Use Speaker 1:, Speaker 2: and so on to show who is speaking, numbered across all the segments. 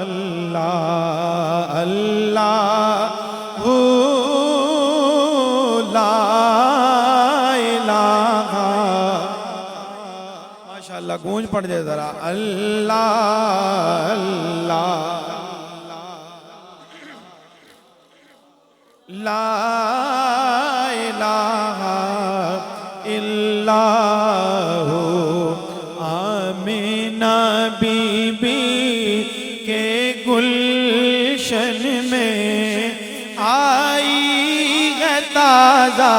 Speaker 1: اللہ اللہ لا الہ ماشاءاللہ گونج پڑھ دے ذرا اللہ اللہ لا الہ الا ہو آمینہ بی بی کے گلشن میں آئی ہے تازہ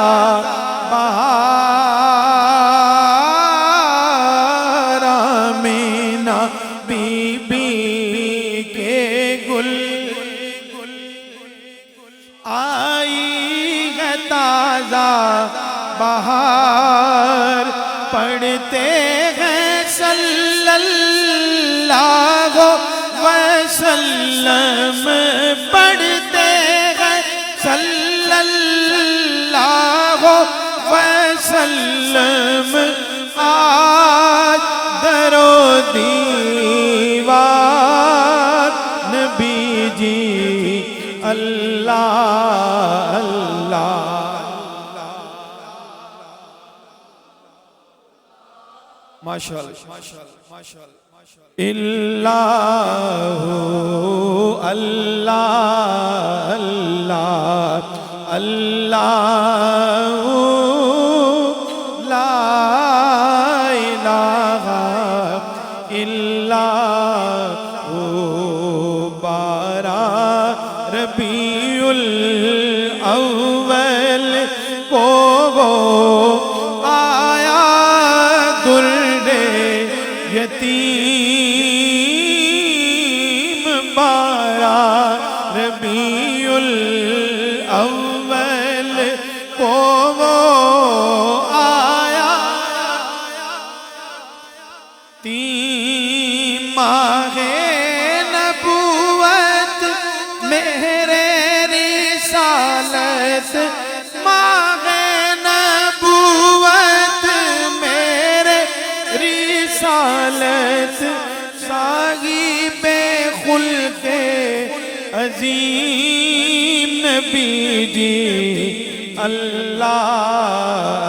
Speaker 1: بہار آمینہ بی بی کے گل آئی ہے تازہ بہار پڑھتے ہیں صلی اللہ وسلم پڑھتے ہیں صلی اللہ وسلم آج در و دیوار نبی جی اللہ اللہ ماشاءاللہ اللہ اللہ اللہ اللہ لا الہ الا بارہ ربیع الاول کو وہ آیا یتیم بارہ ربیع الاول کو وہ آیا 3 ماہ نبوت میرے رسالت ماہ نبوت میرے رسالت صاحب خلق عظیم نبی جی اللہ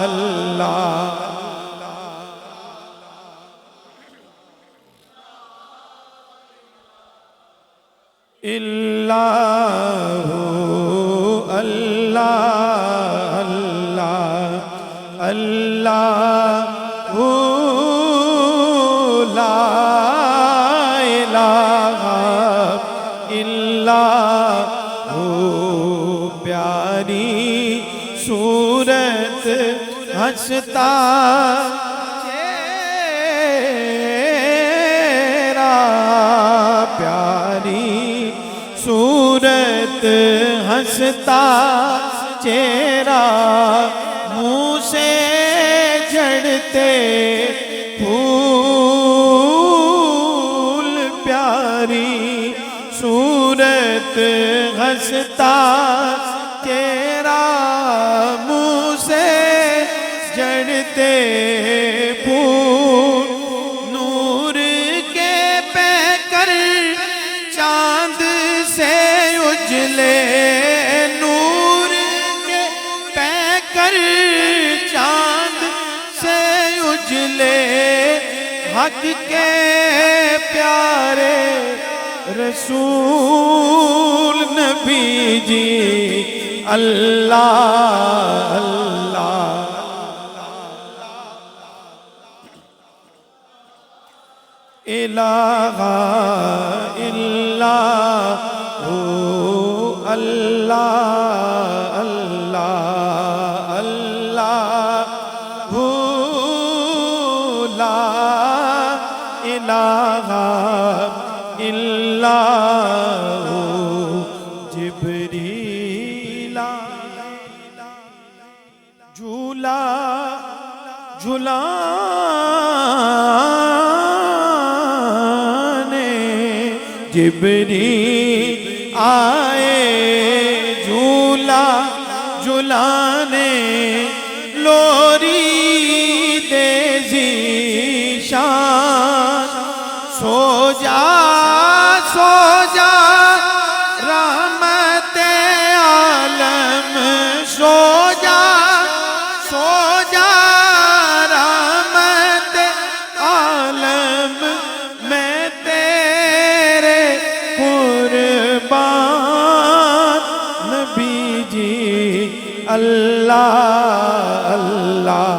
Speaker 1: اللہ اللہ اللہ اللہ اللہ لا الہ الا پیاری صورت ہنستا چہرہ پیاری صورت ہنستا چہرہ منہ سے جھڑتے پھول پیاری صورت ہنستا چہرہ منہ سے جھڑتے پھول نور کے پیکر چاند سے اجلے نور کے پیکر چاند سے اجلے حق کے پیارے رسول نبی جی اللہ اللہ الہ الا اللہ اللہ اللہ لا الہ الا جبریل جھولا جھولانے جبریل آئے جھولا جھولانے لوری دے ذی شان سو جا سو جا رحمت عالم سو جا رحمت عالم میں تیرے قربان نبی جی اللہ اللہ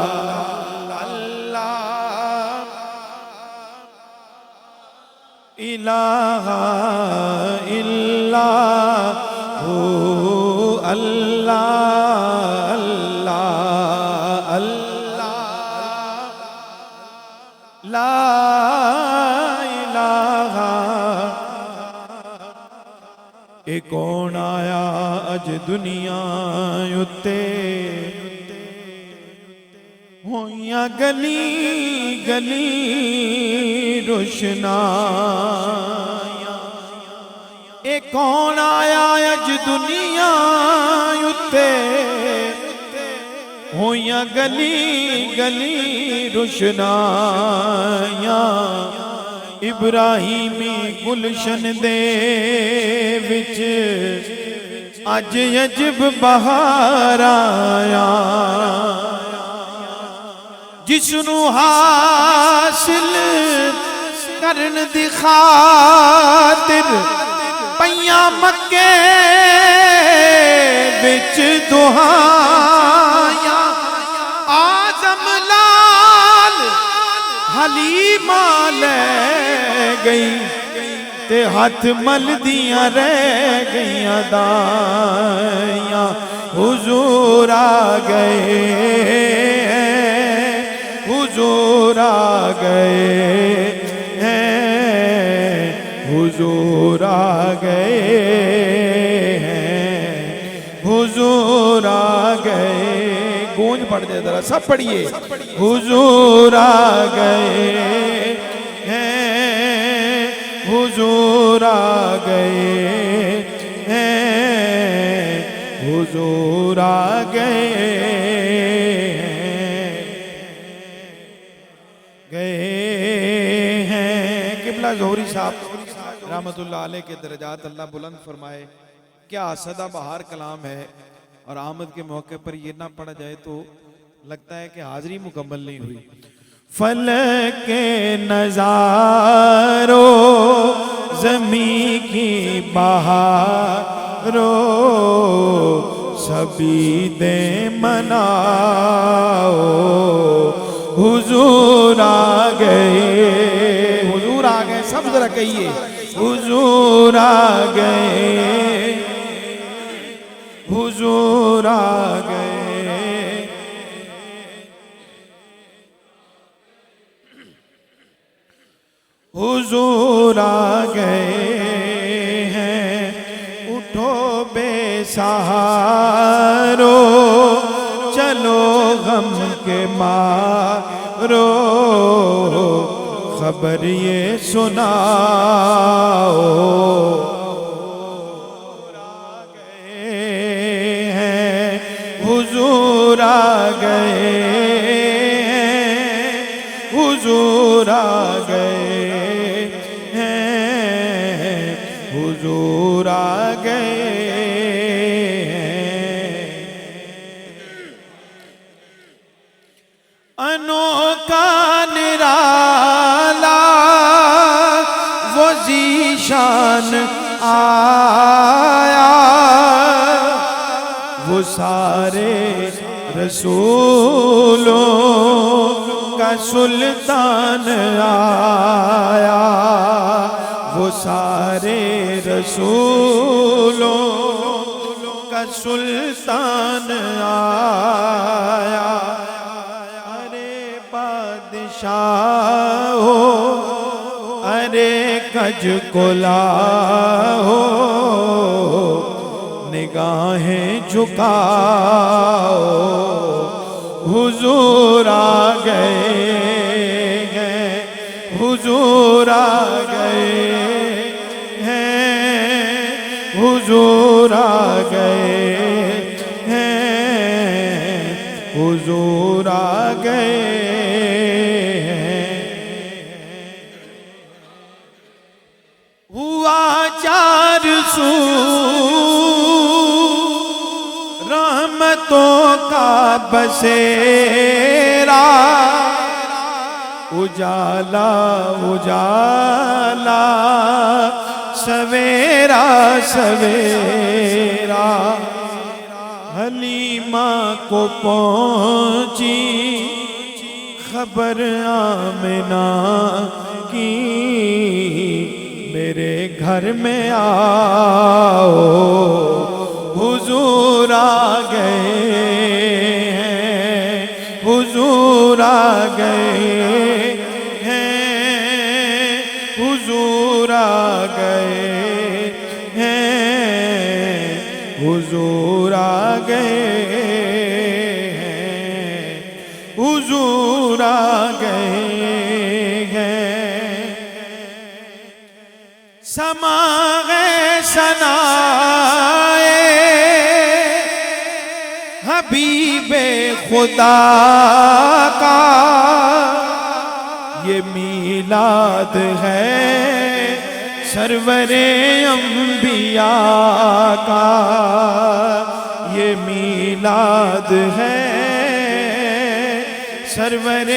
Speaker 1: الہ الا ہو اللہ اللہ اللہ لا الہ اے کون آیا اج دنیا اتے ہویاں گلی گلی روشنائیاں اے کون آیا اج دنیا اتے ہویاں گلی گلی روشنائیاں ابراہیمی گلشن دے وچ اج عجب بہار آیا جسنو حاصل کرن دی خاطر پیاں مکے بچ دعائیاں آدم لال حلیمہ لے گئی تے ہاتھ مل دیاں رہ گئیاں دائیاں حضور آ گئے حضور آ گئے ہیں حضور آ گئے ہیں حضور آ گئے گونج پڑھ دے ذرا سب پڑھیے حضور آ گئے ہیں حضور آ گئے ہیں حضور آ گئے ظہوری صاحب رحمت اللہ علیہ کے درجات اللہ بلند فرمائے. کیا سدا بہار کلام ہے، اور آمد کے موقع پر یہ نہ پڑھا جائے تو لگتا ہے کہ حاضری مکمل نہیں ہوئی. فلک نظارو زمین کی بہارو سبھی دے مناؤ حضور آ گئے حضور آ گئے سب ذرا کہیے حضور آ گئے حضور آ گئے حضور آ گئے ہیں. اٹھو بے سہارو چلو غم کے مارو خبر یہ سناؤ حضور آ گئے ہیں حضور آ گئے ہیں حضور آ گئے ہیں. انوکھا نرالا وہ ذیشان آیا وہ سارے رسولوں کا سلطان آیا وہ سارے رسولوں کا سلطان آیا. ارے بادشاہ ہو ارے کج کلا ہو نگاہیں جھکاؤ حضور آ گئے ہیں حضور آ گئے ہیں حضور آ گئے ہیں حضور آ گئے ہیں. رسول رحمتوں کا بسیرا اجالا اجالا سویرا سویرا حلیمہ کو پہنچی خبر آمنہ کی میرے گھر میں آؤ حضور آ گئے ہیں حضور آ گئے ہیں حضور آ گئے ہیں حضور آ گئے ہیں حضور آ گئے ہیں سماغ ثنائے حبیب خدا کا یہ میلاد ہے سرور انبیاء کا یہ میلاد ہے سرور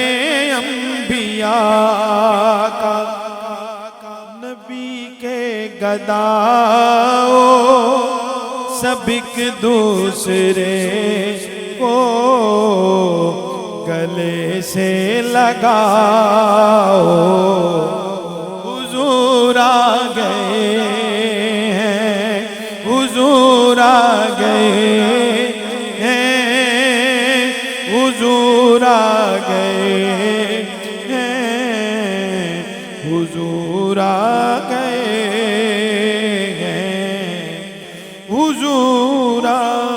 Speaker 1: انبیاء کا نبی کے گداؤ سب ایک دوسرے کو گلے سے لگاؤ حضور آ گئے ہیں حضور آ گئے ہیں حضور آ گئے ہیں حضور آ گئے ہیں حضور آ